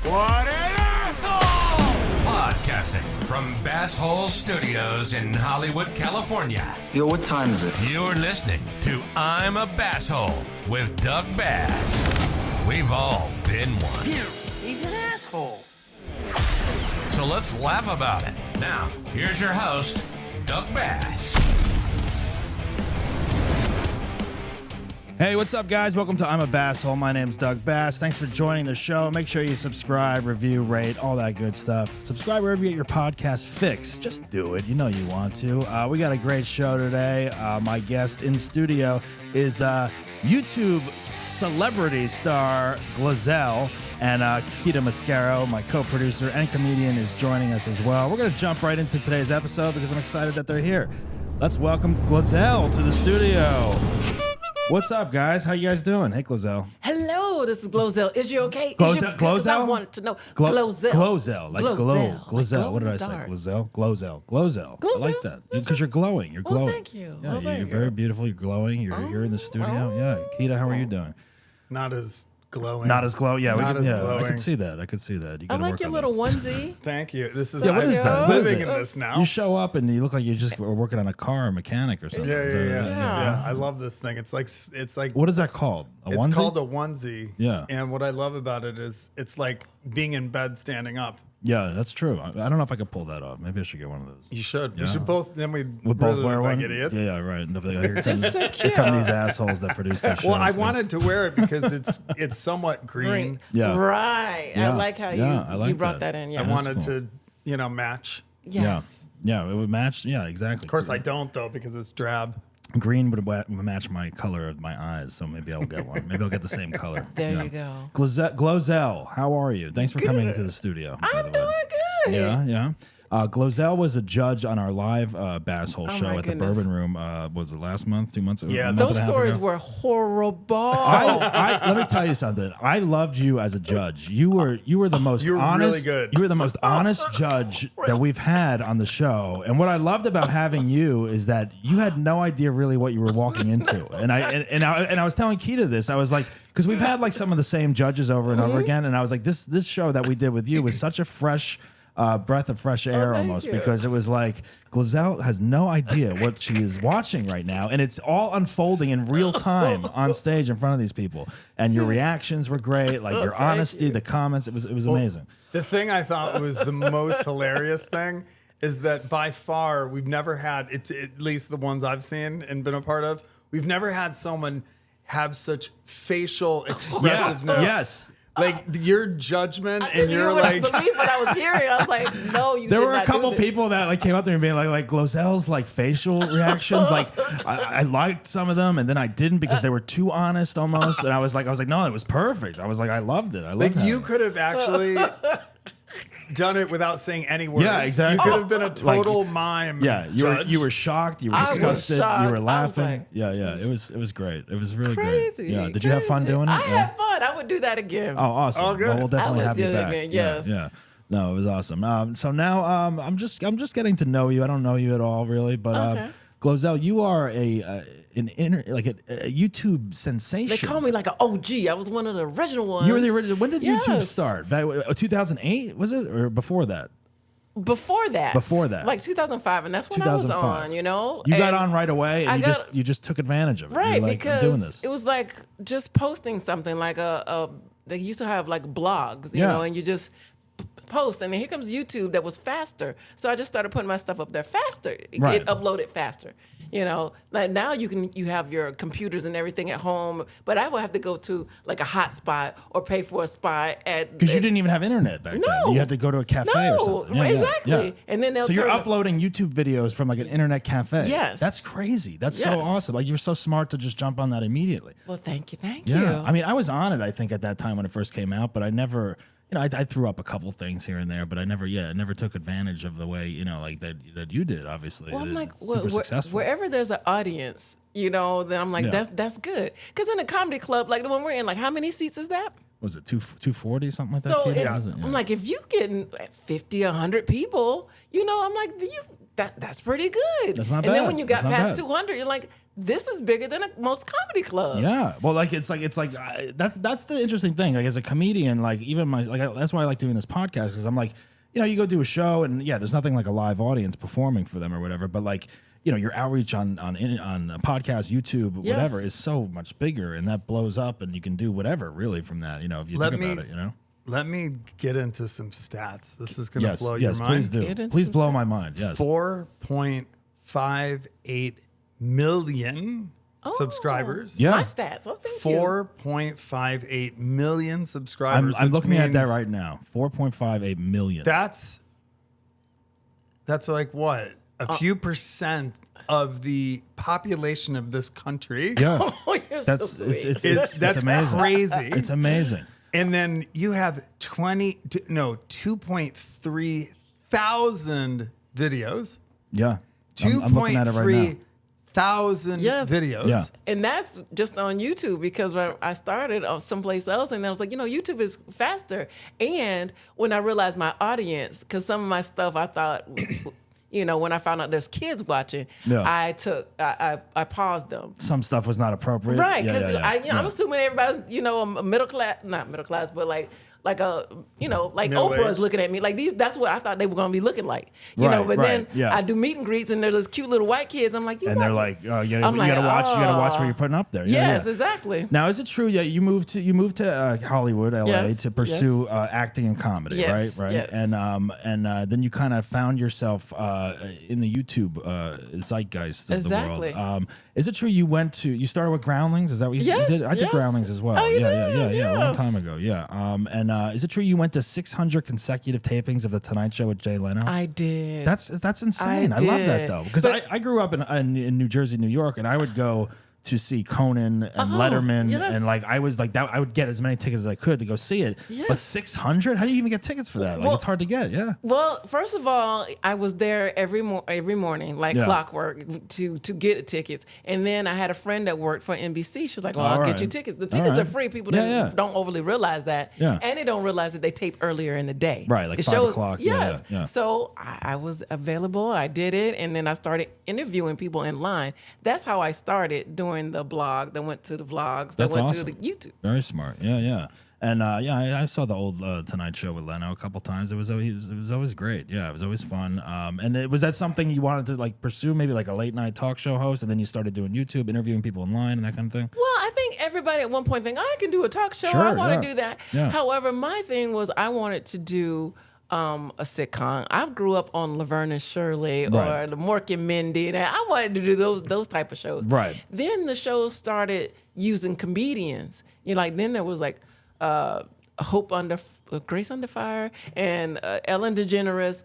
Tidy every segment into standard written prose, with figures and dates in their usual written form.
What an asshole! Podcasting from Basshole Studios in Hollywood, California. Yo, what time is it? You're listening to I'm a Basshole with Doug Bass. We've all been one. He's an asshole. So let's laugh about it. Now, here's your host, Doug Bass. Hey, what's up, guys? Welcome to I'm a Basshole. My name's Doug Bass. Thanks for joining the show. Make sure you subscribe, review, rate, all that good stuff. Subscribe wherever you get your podcast fix. Just do it. You know you want to. We got a great show today. My guest in studio is YouTube celebrity star GloZell, and Kita Mascaro, my co-producer and comedian, is joining us as well. We're going to jump right into today's episode because I'm excited that they're here. Let's welcome GloZell to the studio. What's up, guys? How you guys doing? Hey, GloZell. Hello, this is GloZell. Is you okay? GloZell? I wanted to know. GloZell. GloZell. Like GloZell. glow. GloZell. Like What did I say? dark. GloZell. GloZell. I like that. That's Because you're glowing. You're Well, glowing. thank you. Yeah, Well, you're thank very you. beautiful. You're glowing. You're in the studio. Yeah. Kita, how are you doing? Not as glowing. Not as glow. Yeah, Not as I glowing. could see that. You I gotta like work your on little that. onesie. Thank you. This is Yeah, what is that? What is living it? in this now. You show up and you look like you just were working on a car, or mechanic or something. Yeah, Is yeah, that- yeah, Yeah. yeah. I love this thing. It's like What is that called? A it's onesie? called a onesie. Yeah. And what I love about it is it's like being in bed standing up. Yeah, that's true. I don't know if I could pull that off. Maybe I should get one of those. You should. Yeah. We should both. Then we We'd both wear like one. idiots. Yeah, right. And they'll be like, here Just so here come cute. these assholes that produce this show. Well, I wanted to wear it because it's somewhat green. Green. Yeah. Right. Yeah. I like how Yeah, I like you brought that. that in. I Yes. wanted cool. to, match. Yes. Yeah, it would match. Yeah, exactly. Of course, I don't though because it's drab. Green would match my color of my eyes, so maybe I'll get one. Maybe I'll get the same color. There Yeah. you go. GloZell, how are you? Thanks for coming into the studio. by I'm the way. doing good. Yeah. GloZell was a judge on our live Basshole show my at goodness. the Bourbon Room. Was it last month, 2 months ago? Yeah, a month Those and a half stories ago? were horrible. Let me tell you something. I loved you as a judge. You were the most You were honest. really good. You were the most honest judge that we've had on the show. And what I loved about having you is that you had no idea really what you were walking into. And I was telling Kita this. I was like, because we've had like some of the same judges over and over again, and I was like, this show that we did with you was such a fresh breath of fresh air thank almost, you. because it was like GloZell has no idea what she is watching right now, and it's all unfolding in real time on stage in front of these people. And your reactions were great, like your Thank honesty, you. the comments. It was amazing. The thing I thought was the most hilarious thing is that by far we've never had, at least the ones I've seen and been a part of, we've never had someone have such facial expressiveness. Yes. Like your judgment I and didn't you're even like, believe what I was hearing. I was like, no, you There did were a not do couple this. people that like came up to me and being like GloZell's like facial reactions. Like I liked some of them, and then I didn't because they were too honest almost. And I was like, no, it was perfect. I was like, I loved it. I loved like it. you could have actually done it without saying any words. Yeah, exactly. You could have been a total mime. Yeah, judge. you were shocked. You were I was disgusted. shocked. You were I was laughing. like- Yeah. It was great. It was really Crazy. great. Yeah. Did you have fun crazy. doing it? I Yeah. had fun. I would do that again. Oh, awesome. Oh, good. Well, we'll definitely I would have you do it back. again, Yeah, yes. Yeah. No, it was awesome. So now I'm just getting to know you. I don't know you at all really, but Okay. GloZell, you are a YouTube sensation. They call me like an OG. I was one of the original ones. You were the original. When did YouTube Yes. start? Back 2008 was it, or before that? Before that. Before that. Like 2005, and that's when I was 2005. on, you know? You got And- on right away, I and got- you just took advantage of it. Right, You're like, because I'm doing this. it was like just posting something like they used to have like blogs, you Yeah. know, and you just post, and then here comes YouTube that was faster. So I just started putting my stuff up there faster. Right. It uploaded faster. You know, like now you have your computers and everything at home, but I would have to go to like a hotspot or pay for a spot at Because you didn't even have internet back then. No. You had to go to a cafe or something. Yeah, exactly. And then they'll so you're turn- uploading YouTube videos from like an internet cafe. Yes. That's crazy. That's so Yes. awesome. Like you're so smart to just jump on that immediately. Well, thank you. Yeah. I mean, I was on it, I think, at that time when it first came out, but I never, I threw up a couple things here and there, but I never took advantage of the way, like that you did, obviously. Well, I'm like, super successful. wherever there's an audience, then I'm like, Yeah. that's good. Because in a comedy club, like the one we're in, like how many seats is that? Was it 240, something like that? So Katie? if, Was it? Yeah. I'm like, if you getting 50, 100 people, I'm like, that's pretty good. That's not And then bad. when you got That's not past bad. 200, you're like, this is bigger than most comedy clubs. Yeah, well, that's the interesting thing. Like as a comedian, like even that's why I like doing this podcast, because I'm like, you go do a show and there's nothing like a live audience performing for them or whatever, but like your outreach on a podcast, YouTube, whatever is so much bigger, and that blows up, and you can do whatever really from that. If you think about it, Let me get into some stats. This is going to blow your mind. Yes, please do. Please blow my mind. Yes, 4.58 million subscribers. Yeah. My stats. Oh, thank you. 4.58 million subscribers. I'm looking at that right now. 4.58 million. That's like what? A few percent of the population of this country. Yeah. Oh, you're That's so sweet. That's amazing. crazy. It's amazing. And then you have 2.3 thousand videos. Yeah. I'm looking at it right now. 2.3 thousand videos. Yeah. And that's just on YouTube, because when I started on someplace else, and I was like, YouTube is faster. And when I realized my audience, because some of my stuff I thought, when I found out there's kids watching, I paused them. Some stuff was not appropriate. Right, because Yeah. I'm assuming everybody's, a middle class, not middle class, but like a, like Middle Oprah is age. looking at me like these. That's what I thought they were going to be looking like, know. But then I do meet and greets, and there's those cute little white kids. I'm like, and they're like, oh, you gotta like, watch what you're putting up there. Yes, exactly. Now, is it true? Yeah, you moved to Hollywood, LA, Yes, to pursue acting and comedy, Yes, right? yes. And then you kind of found yourself in the YouTube zeitgeist of Exactly. the world. Is it true you started with Groundlings? Is that what you Yes, did? I did yes. Groundlings as well. Oh, you yeah, did? a long Yes. time ago. Yeah. And is it true you went to 600 consecutive tapings of The Tonight Show with Jay Leno? I did. That's insane. I love that did. though, because But- I grew up in New Jersey, New York, and I would go to see Conan and Letterman, yes. and like I was like that. I would get as many tickets as I could to go see it. Yes. But 600? How do you even get tickets for that? Like Well- it's hard to get. Yeah. Well, first of all, I was there every morning, like clockwork, to get tickets. And then I had a friend that worked for NBC. She was like, "Well, I'll get you tickets. The tickets right. are free. People don't overly realize that, Yeah. and they don't realize that they tape earlier in the day, Right, like The 5 shows- o'clock. Yes. Yeah. So I was available. I did it, and then I started interviewing people in line. That's how I started doing the blog. Then went to the vlogs. Then That's went awesome. to the YouTube. Very smart. Yeah. And I saw the old Tonight Show with Leno a couple times. It was always great. Yeah, it was always fun. And was that something you wanted to like pursue, maybe like a late night talk show host, and then you started doing YouTube, interviewing people online, and that kind of thing? Well, I think everybody at one point think, I can do a talk show. Sure, I want to yeah. do that. Yeah. However, my thing was I wanted to do a sitcom. I grew up on Laverne and Shirley Right. or the Mork and Mindy, and I wanted to do those type of shows. Right. Then the show started using comedians. Then there was like Grace Under Fire, and Ellen DeGeneres,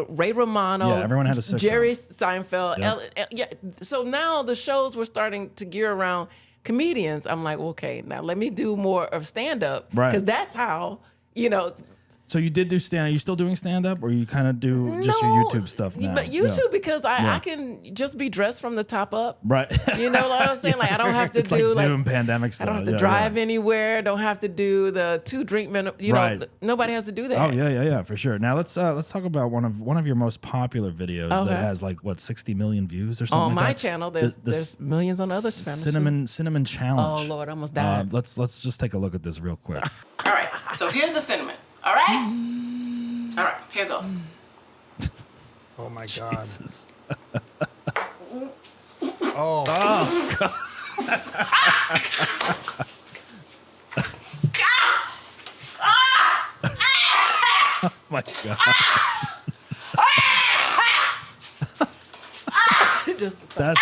Ray Romano. Yeah, everyone had a sitcom. Jerry Seinfeld. Yeah. So now the shows were starting to gear around comedians. I'm like, okay, now let me do more of stand up, Right. because that's how So you did do stand. Are you still doing stand up, or you kind of do just your YouTube stuff now? But YouTube, Yeah. because I can just be dressed from the top up. Right. You know what I'm saying? Like I don't have to it's do like Zoom pandemic stuff. I don't have to drive anywhere. Don't have to do the 2 drink minute. Right. Nobody has to do that. Oh yeah, for sure. Now let's talk about one of your most popular videos Okay. that has like 60 million views or something. On like my that. channel, there's millions on other channels. cinnamon challenge. Oh Lord, I almost died. Let's just take a look at this real quick. All right. So here's the cinnamon. All right. All right. Here you go. Oh my God. Jesus. Oh. My God. Just That's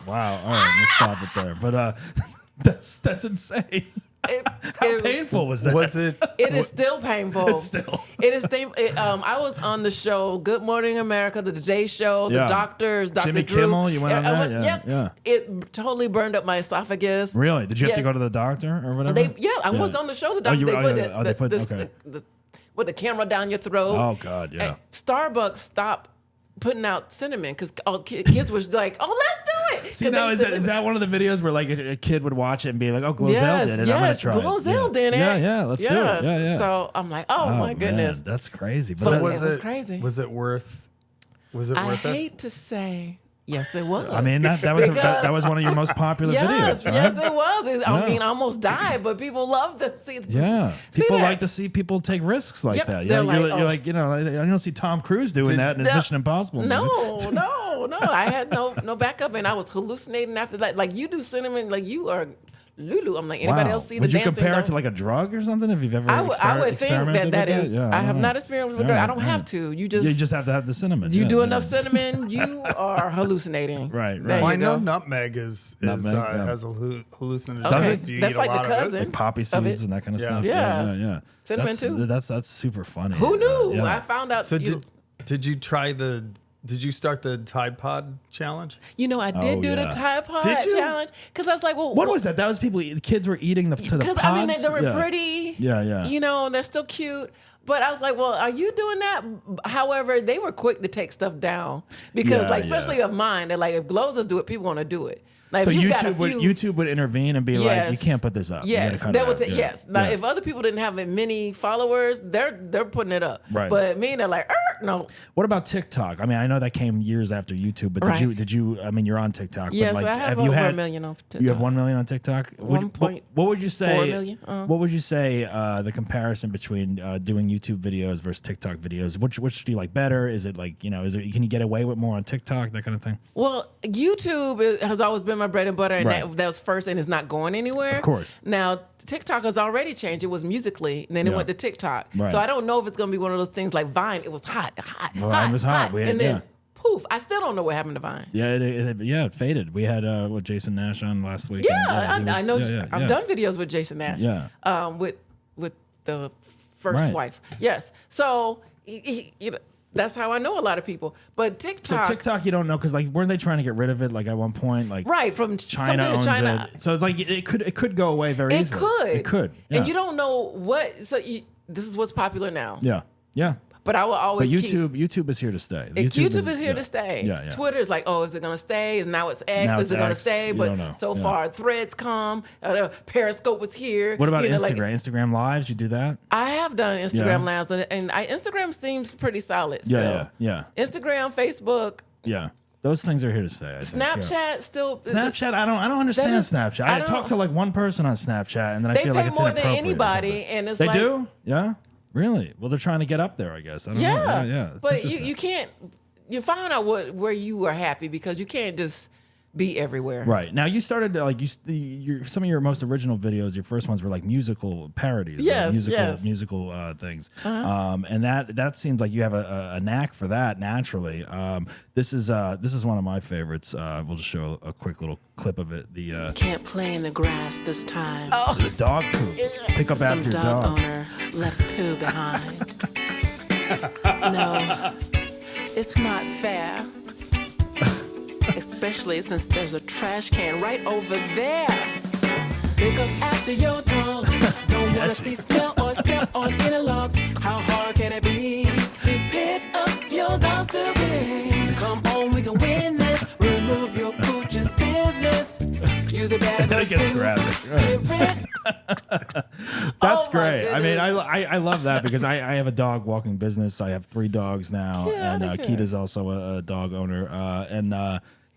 wow. All right, let's stop it there. But that's insane. How painful was that? Was it? It is still painful. It's still. It is. I was on the show Good Morning America, the Today Show, the Yeah. doctors, Dr. Jimmy Drew. Kimmel, you went on that? Yeah, Yes. yeah. It totally burned up my esophagus. Really? Did you have to Yes. go to the doctor or whatever? I was on the show. The doctor. you were- They put okay. with the camera down your throat. Oh God, yeah. And Starbucks stopped putting out cinnamon because all kids was like, "Oh, let's do it." See, now is that one of the videos where like a kid would watch it and be like, "Oh, GloZell Yes, did it. I'm gonna yes, try GloZell it." did it. Yeah, let's do it. Yeah. So I'm like, oh my man, goodness. that's crazy. But So that- it was crazy. Was it worth? Was it I worth it? hate to say Yes, it was. I mean, that was that was one of your most popular videos, right? Yes, it was. I mean, I almost died, but people love to see. Yeah, see people that. like to see people take risks like Yep, that. they're You're like, like, you know, I don't see Tom Cruise doing that in his Mission Impossible movie. No. I had no backup, and I was hallucinating after that. Like you do cinnamon, like you are Lulu. I'm like anybody else see Would the you dancing? compare it to like a drug or something? If you've ever I would think experimented that with is. Yeah, I have don't not know. experienced with All drugs. I right, don't all have right. to. You You just have to have the cinnamon. you Yeah, do yeah. enough cinnamon, you are hallucinating. Right. There Well, I you know go. nutmeg is Nutmeg, yeah. has a hallucinogen. Okay. if you That's eat like a the lot of it. cousin. Like poppy of seeds it. and that kind of Yeah. stuff. Yes. Yeah. Cinnamon too. That's super funny. Who knew? Yeah. I found out. So did you try did you start the Tide Pod challenge? I did Oh, do the yeah. Tide Pod Did you? challenge because I was like, well, What was that? That was people. Kids were eating to the Because pods. I mean, they were Yeah. pretty. Yeah. They're still cute. But I was like, well, are you doing that? However, they were quick to take stuff down because, Yeah, especially of mine, they're like, if GloZell do it, people want to do it. Like, So if you've got a YouTube would intervene and be like, you Yes. can't put this up. You gotta Yes, cut that it would out. say Yeah. yes. Now, Yeah. if other people didn't have many followers, they're putting it up. Right. But me, they're like, no. What about TikTok? I mean, I know that came years after YouTube, but Right. did you? I mean, you're on TikTok. Yes, but like, I have you over had, 1 million on TikTok. You have 1 million on TikTok. What would you say? 4 million, What would you say the comparison between doing YouTube videos versus TikTok videos? Which do you like better? Is it like can you get away with more on TikTok, that kind of thing? Well, YouTube has always been my bread and butter, and Right. that was first, and it's not going anywhere. Of course. Now, TikTok has already changed. It was Musical.ly, and then it Yeah. went to TikTok. Right. So I don't know if it's going to be one of those things like Vine. It was hot. Vine was hot. We had- and then yeah. poof. I still don't know what happened to Vine. Yeah, it faded. We had Jason Nash on last week. Yeah, and, I know. Yeah, I've done videos with Jason Nash. Yeah. With the first Right. wife. Yes. So that's how I know a lot of people. But So TikTok. TikTok, you don't know because like weren't they trying to get rid of it like at one point? Like Right, from China something owns to China. it. So it's like it could go away very It easily. could. It could. Yeah. And you don't know what. So this is what's popular now. Yeah. But I will But always keep. YouTube is here to stay. YouTube is here to stay. Yeah. Twitter is like, oh, is it going to stay? Now it's X. Now Is it's it going to X. stay? You But don't know. so Yeah. far, Threads come. Periscope was here. What about Instagram? Instagram Lives? You do that? I have done Instagram Yeah. Lives, and Instagram seems pretty solid still. Yeah. Instagram, Facebook, Yeah. Those things are here to stay. I think, yeah. Snapchat still. Snapchat, I don't understand That is- Snapchat. I I don't- talked to like one person on Snapchat, and then I They feel pay like it's more than inappropriate or anybody, something. and it's They like, do? Yeah. Really? Well, they're trying to get up there, I guess. I don't know. Yeah. It's But interesting. you can't. You find out where you are happy because you can't just be everywhere. Right. Now you started like some of your most original videos, your first ones were like musical parodies. Yes, musical things. And that seems like you have a knack for that naturally. This is one of my favorites. We'll just show a quick little clip of it. The Can't play in the grass this time. the dog poop. Pick up Some after your dog dog. owner left poo behind. No, it's not fair. Especially since there's a trash can right over there. Pick up after your dog. Don't wanna see, smell, or step on interlocks. How hard can it be to pick up your dog's debris? Come on, we can win this. Remove your pooch's business. Use a bag That gets graphic. That's Oh, my great. I mean, goodness. I love that because I have a dog walking business. I have 3 dogs now, Yeah, and look at Keita's also a dog owner.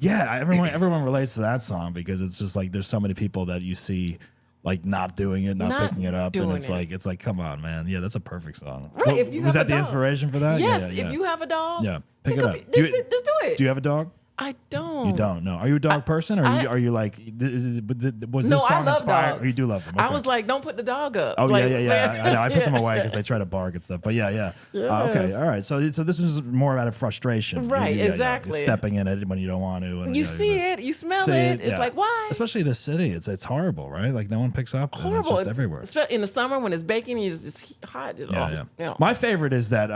Everyone relates to that song because it's just like there's so many people that you see like not doing it, not Not picking it up, and doing it's like come on, man. Yeah, that's a perfect song. Right, if you was have that a the dog. inspiration for that? Yes, Yeah. if you have a dog, Yeah, pick it up. Just do it. Do you have a dog? I don't. You don't know. Are you a dog person, or are you like? Was No, this I song love inspired? dogs. Or you do love them? I Okay. was like, don't put the dog up. Oh Like, yeah. I know. I put them yeah. away because they try to bark and stuff. But yeah. Okay, Yes. all right. So this was more out of frustration, Right, Yeah, exactly. Stepping in it when you don't want to. And, You see it, you smell it. It's yeah. like, why? Especially the city. It's horrible, right? Like no one picks up. And Horrible. it's just everywhere. In the summer when it's baking, it's just hot. It's awesome. Yeah. My favorite is that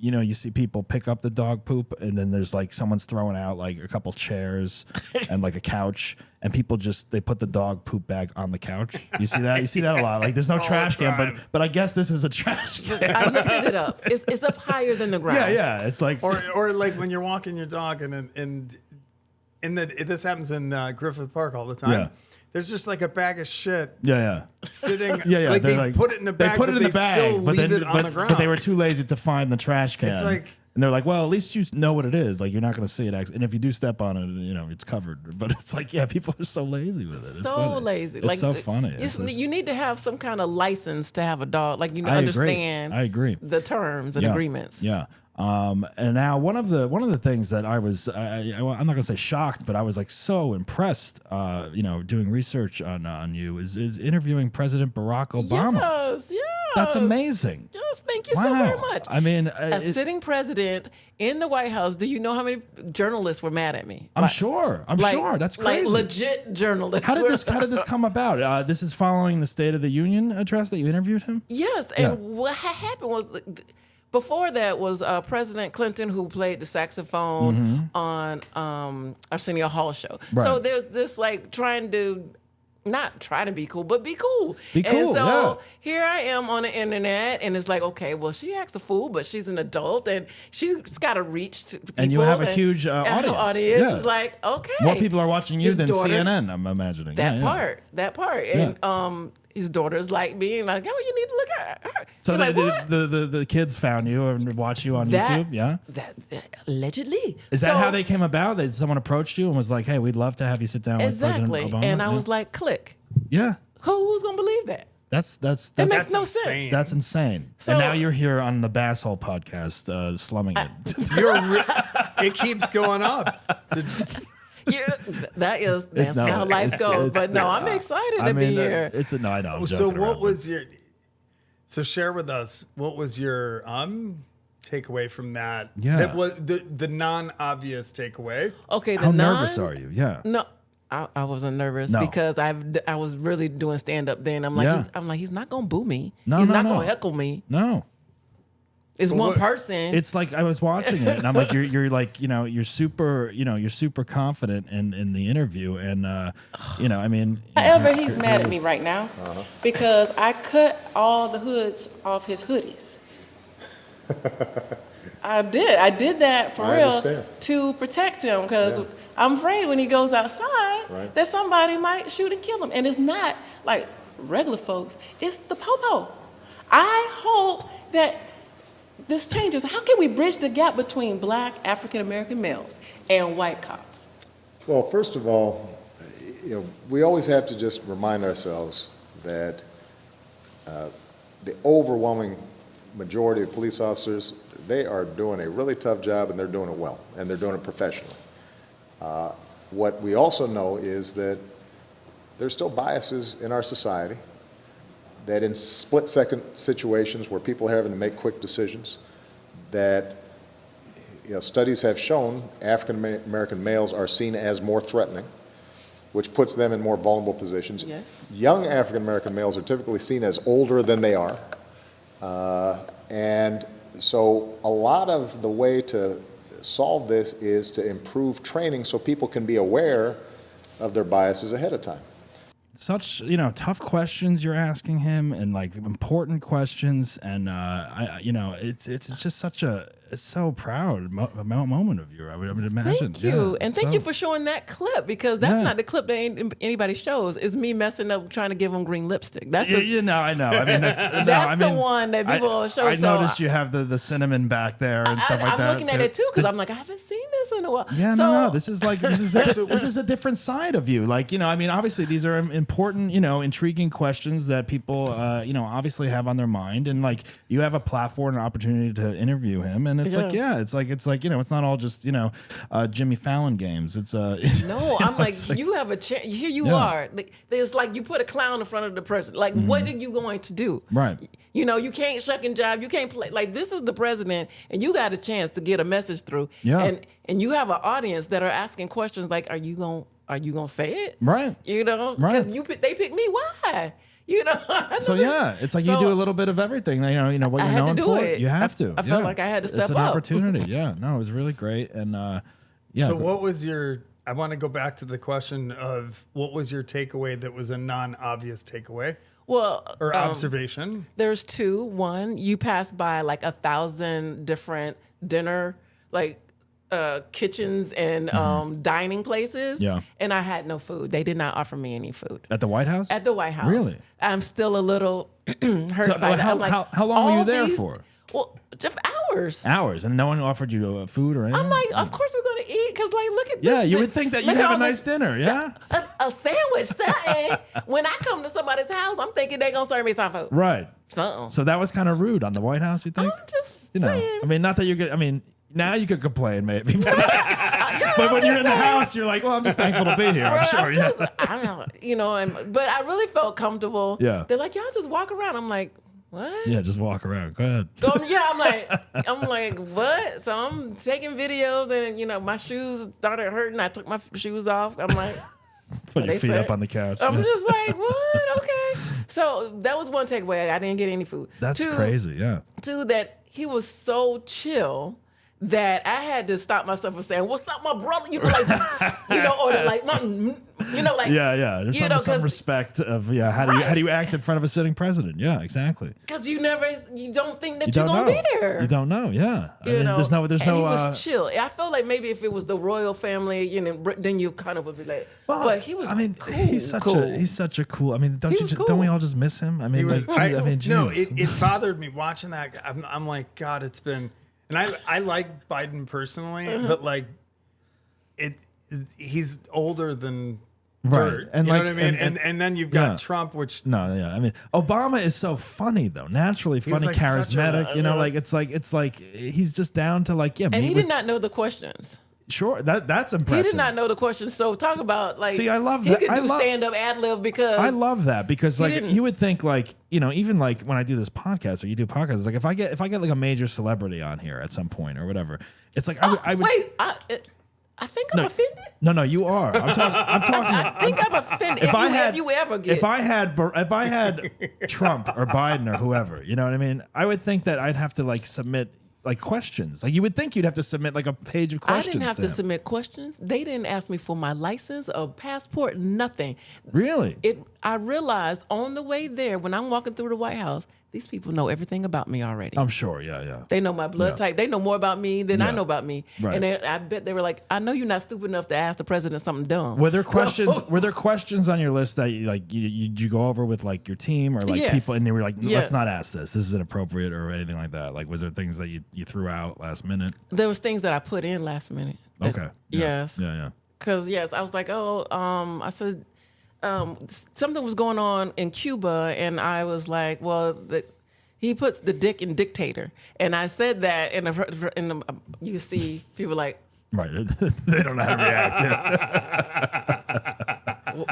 you see people pick up the dog poop and then there's like someone's throwing out like a couple chairs and like a couch and people they put the dog poop bag on the couch. You see that? You see that a lot. Like there's no trash can, but I guess this is a trash can. I lifted it up. It's up higher than the ground. Yeah. It's like Or like when you're walking your dog and this happens in Griffith Park all the time. Yeah. There's just like a bag of shit yeah. sitting. Yeah. Like they're they put it in a bag, They put it in the bag, still but leave then it on the ground. but they were too lazy to find the trash can. It's like And they're like, well, at least you know what it is. Like, you're not going to see it. And if you do step on it, it's covered. But it's like, yeah, people are so lazy with it. It's so funny. lazy. It's like so funny. You need to have some kind of license to have a dog. Like, I understand. I agree. The terms and agreements. Yeah. And now one of the things that I was, I'm not going to say shocked, but I was like so impressed, doing research on you is interviewing President Barack Obama. Yes, yes. That's amazing. Yes, thank you so very much. I mean, a sitting president in the White House. Do you know how many journalists were mad at me? I'm sure. That's crazy. Like legit journalists. How did this come about? This is following the State of the Union address that you interviewed him? Yes, and what happened was before that was President Clinton, who played the saxophone on Arsenio Hall show. Right. So there's this like not trying to be cool, but be cool. Be cool, and so yeah. here I am on the internet, and it's like, okay, well, she acts a fool, but she's an adult, and she's got to reach to people. And you have a huge and her audience. Yeah. is like, okay. More people are watching you His than daughter- CNN, I'm imagining. That Yeah. part. And his daughter's like being like, oh, you need to look at her. So You're like, what? the kids found you and watch you on YouTube, yeah? That allegedly. Is that how they came about? That someone approached you and was like, hey, we'd love to have you sit down with Exactly. President Obama? And I Yeah. was like, click. Yeah. Who's gonna believe that? That's That makes no insane. sense. That's insane. So- and now you're here on the Basshole podcast, slumming it. It keeps going up. Yeah, that's No, how life goes. it's But no, I'm excited to be here. I know. I'm So joking what around, was your? So share with us what was your takeaway from that? Yeah. That was the non-obvious takeaway. Okay, How nervous are you? Yeah. No, I wasn't nervous No. because I was really doing stand up then. I'm like, Yeah. he's not gonna boo me. No, he's no, not no. gonna heckle me. No. It's But one what- person. It's like I was watching it, and I'm like, you're like, you're super confident in the interview, and I mean, However, he's mad at me right now because I cut all the hoods off his hoodies. I did that for I real understand. to protect him because Yeah. I'm afraid when he goes outside Right. that somebody might shoot and kill him. And it's not like regular folks, it's the popo. I hope that this changes. How can we bridge the gap between black African American males and white cops? Well, first of all, we always have to just remind ourselves that the overwhelming majority of police officers, they are doing a really tough job, and they're doing it well, and they're doing it professionally. What we also know is that there's still biases in our society, that in split-second situations where people are having to make quick decisions, that studies have shown African American males are seen as more threatening, which puts them in more vulnerable positions. Yes. Young African American males are typically seen as older than they are. And so a lot of the way to solve this is to improve training so people can be aware of their biases ahead of time. such tough questions you're asking him, and like important questions, and it's just such a so proud moment of you. I would imagine. Thank you. Yeah, And thank you for showing that clip, because that's not the clip that anybody shows. It's me messing up trying to give him green lipstick. That's the, I know. I mean, that's the one that people show. I So noticed you have the cinnamon back there and stuff like I'm that. looking at it too, because I'm like, I haven't seen this in a while. Yeah, so, no. This is a different side of you. Like, I mean, obviously these are important, intriguing questions that people, obviously have on their mind, and like you have a platform, an opportunity to interview him, and it's like, Yes. it's not all just Jimmy Fallon games. It's No, I'm like, you have a chance. Here you are. Like, it's like you put a clown in front of the president. Like, what are you going to do? Right. You can't shuck and jive. You can't play. Like, this is the president, and you got a chance to get a message through. Yeah. And you have an audience that are asking questions like, are you gonna say it? Right. Because Right. they picked me. Why? So yeah, it's like you do a little bit of everything. What I you're had to known do for. it. You have to. I felt like I had to step It's an up. opportunity. Yeah. No, it was really great. And yeah. So what was I want to go back to the question of what was your takeaway that was a non-obvious takeaway Well, or observation? there's two. One, you pass by like 1,000 different dinner kitchens and dining places. Yeah. And I had no food. They did not offer me any food. At the White House? At the White House. Really? I'm still a little hurt So, by that. how- I'm like, how long were you all there for? Well, just hours. Hours, and no one offered you food or anything? I'm like, of course we're going to eat because, like, look at this. Yeah, you would think that you'd look at have a all nice this- dinner, yeah? A sandwich, something. When I come to somebody's house, I'm thinking they're going to serve me some food. Right. Something. So that was kind of rude on the White House, you think? I'm just You know, saying. I mean, not that you're good. I mean, now you could complain, maybe. But when you're in the house, you're like, well, I'm just thankful to be here. I'm sure. I'm Yeah. just, I don't know, but I really felt comfortable. Yeah. They're like, y'all just walk around. I'm like, what? Yeah, just walk around. Go ahead. So I'm like, what? So I'm taking videos, and my shoes started hurting. I took my shoes off. I'm like, Put your they feet say- up on the couch. I'm Yeah. just like, what? Okay. So that was one takeaway. I didn't get any food. That's crazy. Yeah. Two, that he was so chill that I had to stop myself from saying, "What's up, my brother?" Or like, Yeah. There's you know, some 'cause- respect of how do you act in front of a sitting president? Yeah, exactly. because you don't think that You you're don't gonna know. be there. You don't know. Yeah. I You mean, know, there's no. and he was chill. I felt like maybe if it was the royal family, then you kind of would be like, but he was. I mean, cool, he's such a cool. I mean, don't He was don't we cool. all just miss him? I mean, like, No, geez. it bothered me watching that. I'm like, God, it's been, and I like Biden personally, but like, he's older than Right. dirt. And you like- know what I mean? and- And then you've got yeah. Trump, which No, yeah. I mean, Obama is so funny though. Naturally was funny, like such a- charismatic. It's like he's just down to like And meet he with- did not know the questions. Sure, that's He impressive. did not know the questions. So talk about like. See, I love he that. could I do love- stand up ad lib because I love that because like didn't- you would think like even like when I do this podcast or you do podcasts, it's like if I get like a major celebrity on here at some point or whatever, it's like I would wait. I think I'm offended. No, you are. I'm talking. I think I'm offended. If you ever get. If I had Trump or Biden or whoever, you know what I mean? I would think that I'd have to like submit like questions. Like you would think you'd have to submit like a page of I questions. didn't have to him. submit questions. They didn't ask me for my license or passport, nothing. Really? I realized on the way there when I'm walking through the White House, these people know everything about me already. I'm sure. Yeah. They know my blood type. They know more about me than I Yeah. know about me. Right. And I bet they were like, I know you're not stupid enough to ask the president something dumb. Were there questions? Were there questions on your list that you go over with like your team or like Yes. people, and they were like, let's Yes. not ask this. This is inappropriate or anything like that. Like, was there things that you threw out last minute? There was things that I put in last minute. Okay. Yeah. Yes. Yeah. Because, yes, I was like, I said something was going on in Cuba. And I was like, well, he puts the dick in dictator. And I said that you see people like, Right. They don't know how to react.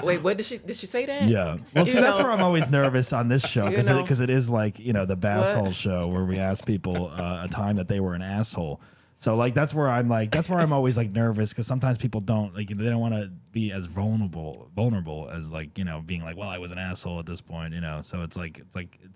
wait, what did she say that? Yeah. Well, see, You that's know? where I'm always nervous on this show You know? because it is like, the Basshole What? show where we ask people a time that they were an asshole. So like that's where I'm always like nervous because sometimes people don't they don't want to be as vulnerable as like being like, well, I was an asshole at this point, So it's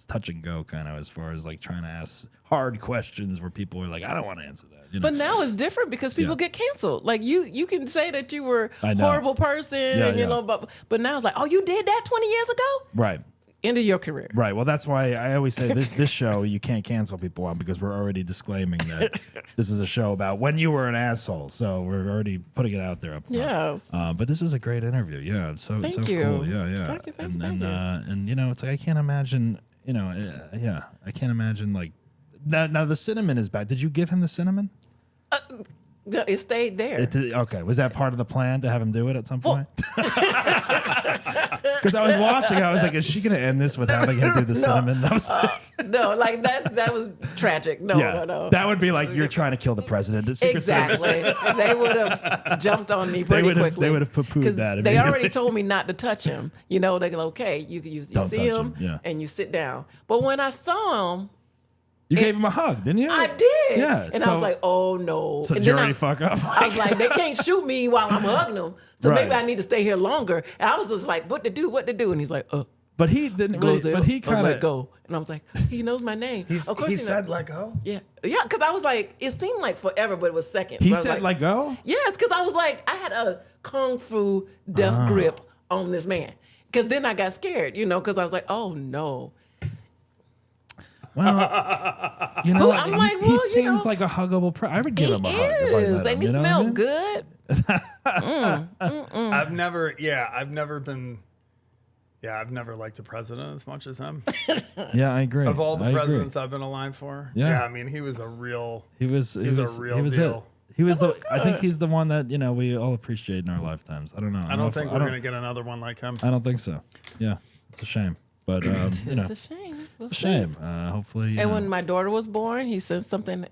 touch and go kind of as far as like trying to ask hard questions where people are like, I don't want to answer that. But now it's different because people get canceled. Like you can say that you were I a know. horrible person, Yeah. but now it's like, oh, you did that 20 years ago? Right. End of your career. Right. Well, that's why I always say this show you can't cancel people on because we're already disclaiming that this is a show about when you were an asshole. So we're already putting it out there up front. Yes. But this was a great interview. Yeah. So Thank so you. cool. Yeah. Thank you, thank you, and thank you. it's like I can't imagine. I can't imagine like now the cinnamon is back. Did you give him the cinnamon? It stayed there. Okay. Was that part of the plan to have him do it at some point? Because I was watching, I was like, is she going to end this with having him do the cinnamon? I was like, No, like that was tragic. No, no. that would be like you're trying to kill the president. The Secret Exactly. Service. They would have jumped on me pretty quickly. They would have poo-pooed 'Cause that they already immediately. told me not to touch him. They go, okay, you Don't see touch him, him, yeah. and you sit down. But when I saw him, You gave him a hug, didn't you? I did. Yeah. And I was like, oh no. so and did you then already fuck up? I was like, they can't shoot me while I'm hugging them. So Right. maybe I need to stay here longer. And I was just like, what to do? And he's like, But he didn't really. GloZell. But he I was kind like, of go. And I was like, he knows my name. Of course he he knows. said let go. Yeah, because I was like, it seemed like forever, but it was seconds. He So I was said like go. yes, because I was like, I had a kung fu death grip on this man. Because then I got scared, because I was like, oh no. Well, Well, I'm like, he well, you seems know. like a huggable. I would give He him a hug. If I is, met him, and he you know what I smelled mean? good. I've never been. Yeah, I've never liked a president as much as him. Yeah, I agree. Of all the I agree. presidents I've been aligned for, Yeah. I mean, he was a real. He was a real he was deal. it. He was the. I think he's the one that we all appreciate in our lifetimes. I don't know. I don't think we're gonna get another one like him. I don't think so. Yeah, it's a shame. But It's a shame. We'll it's a see. shame. Hopefully. And when my daughter was born, he sent something,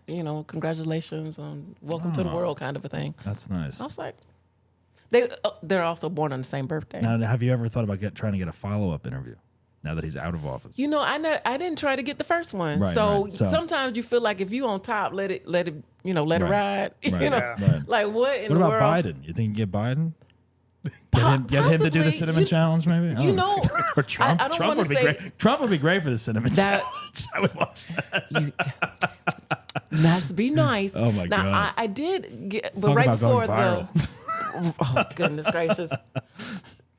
congratulations on welcome to the world kind of a thing. That's nice. I was like, they're also born on the same birthday. Now, have you ever thought about trying to get a follow-up interview now that he's out of office? I didn't try to get the first one. Right, So right. So- sometimes you feel like if you on top, let it Right. ride. Right. Right. Like what in What the about world? Biden? You think you get Biden? Get him to do the Possibly. cinnamon challenge, maybe. I You don't know, or Trump. I don't Trump wanna would be say- great. Trump would be great for the cinnamon That- challenge. I would watch that. You must be nice. Oh, my now, God. I did get, but Talk right about before going the oh goodness gracious,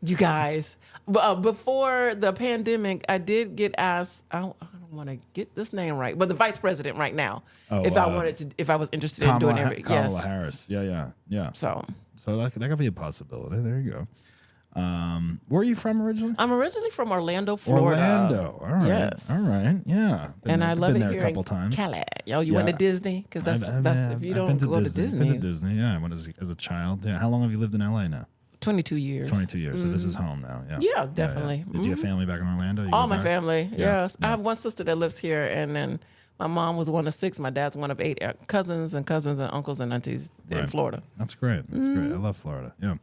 you guys. Before the pandemic, I did get asked. I don't want to get this name right, but the vice president right now. Oh, if I was interested in doing it, Kamala yes. Harris. Yeah. So So that could be a possibility. There you go. Where are you from originally? I'm originally from Orlando, Florida. Orlando. All right. Yes. All right. Yeah. And I love been it there here a couple in times. Cali. You went to Yeah. Disney because that's if you I've don't been to go Disney. to Disney. Been to Disney. Yeah, I went as a child. Yeah. How long have you lived in LA now? 22 years. 22 years. So this is home now. Yeah. Yeah, definitely. Did you have family back in Orlando? You All go my back? family, Yeah, yes. I have one sister that lives here, and then my mom was one of 6. My dad's one of 8 cousins and uncles and aunties in Right. Florida. That's great. That's great. I love Florida. Yeah.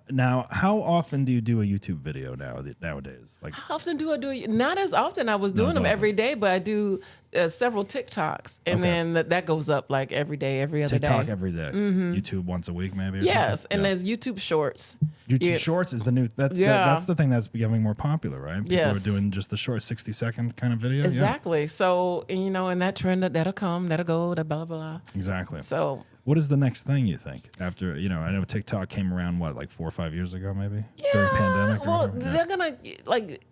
Now, how often do you do a YouTube video nowadays? Like, How often do I do it? Not as often. I was doing as them often. every day, but I do several TikToks, and Okay. then that goes up like every day, every other TikTok day. every day. YouTube once a week, maybe. Or Yes, something? and Yeah. there's YouTube Shorts. YouTube Yeah. Shorts is the new. Yeah. That's the thing that's becoming more popular, right? People Yes. are doing just the short 60-second kind of video. Exactly. So, and that trend that'll come, that'll go, that blah blah blah. Yeah, exactly. So What is the next thing you think after? I know TikTok came around like 4 or 5 years ago, maybe during pandemic. Or well, whatever? Yeah. they're gonna like.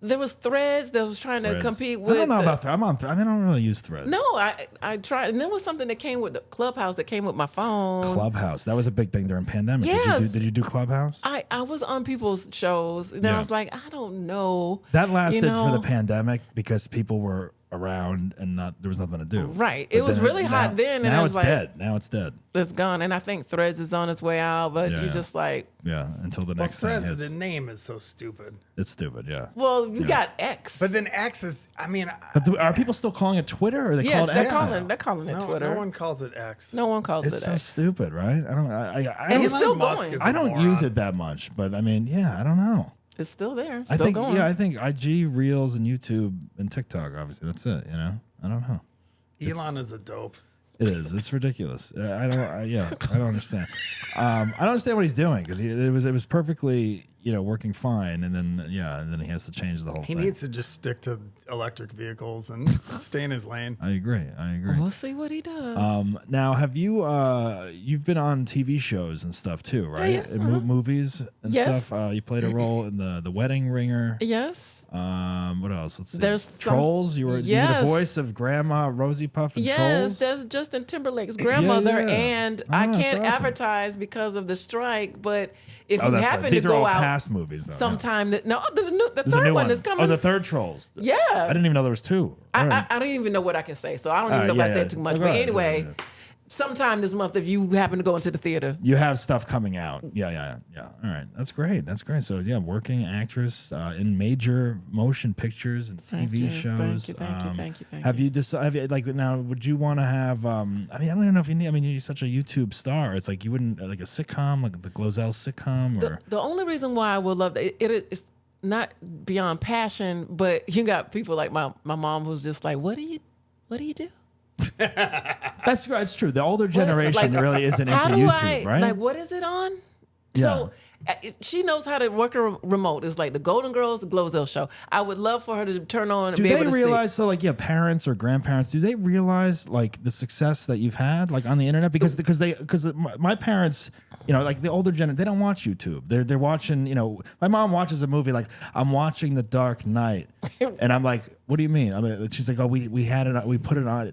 There was Threads that was trying to Threads. compete with. I don't know about Threads. I don't really use Threads. No, I tried, and there was something that came with the Clubhouse that came with my phone. Clubhouse. That was a big thing during pandemic. Yes. Did you do Clubhouse? I was on people's shows, and then Yeah. I was like, I don't know. That lasted for the know? pandemic because people were around and there was nothing to do. Right. But It was then really hot then, and now I was it's like, dead. Now it's dead. It's gone, and I think Threads is on its way out, but Yeah, you're yeah. just like, Yeah, until the next thing hits. The name is so stupid. It's stupid. Yeah. well, you got X. But then X is, I mean, But are people still calling it Twitter, or are they yes, call it they're X calling now? they're calling it no, Twitter. no one calls it X. No one calls It's it so X. stupid, right? I don't. I And don't. it's still Musk going. is I don't moron. use it that much, but I mean, yeah, I don't know. It's still there. I Still think going. I think IG, Reels, and YouTube and TikTok. Obviously, that's it. I don't know. Elon is a dope. It is. It's ridiculous. I don't understand. I don't understand what he's doing because it was perfectly working fine, and then he has to change the whole He thing. needs to just stick to electric vehicles and stay in his lane. I agree. We'll see what he does. Now, have you you've been on TV shows and stuff too, right? yes, And movies and Yes. stuff. You played a role in the Wedding Ringer. yes. What else? Let's see. There's some- Trolls. You were the Yes. voice of Grandma Rosie Puff in Yes, Trolls. that's Justin Timberlake's grandmother, yeah. and I Oh, that's can't awesome. advertise because of the strike. But if Oh, you that's right. happen These to are go all out past movies, though. sometime, the There's a third new one is coming. Oh, the third Trolls. Yeah. I didn't even know there was 2. All right. I don't even know what I can say, so I don't even know yeah, if I yeah. said too much. Go But ahead, anyway, yeah. sometime this month, if you happen to go into the theater, You have stuff coming out. Yeah. All right. That's great. So, yeah, working actress in major motion pictures and Thank TV you, shows. thank you. Have you decided, like, now, would you want to have, I don't even know if you need, you're such a YouTube star. It's like you wouldn't, like a sitcom, like the GloZell sitcom, or. the only reason why I would love it's not beyond passion, but you got people like my mom who's just like, what do you do? That's right. It's true. The older generation like, really isn't into How do YouTube, right? Like, what is it on? Yeah. So she knows how to work a remote. It's like the Golden Girls, the GloZell show. I would love for her to turn on and Do be they able to realize, so like, parents or grandparents, do they realize like the success that you've had like on the internet? Because my parents, like the older generation, they don't watch YouTube. They're watching, my mom watches a movie like I'm watching The Dark Knight, and I'm like, what do you mean? I mean, she's like, oh, we had it, we put it on,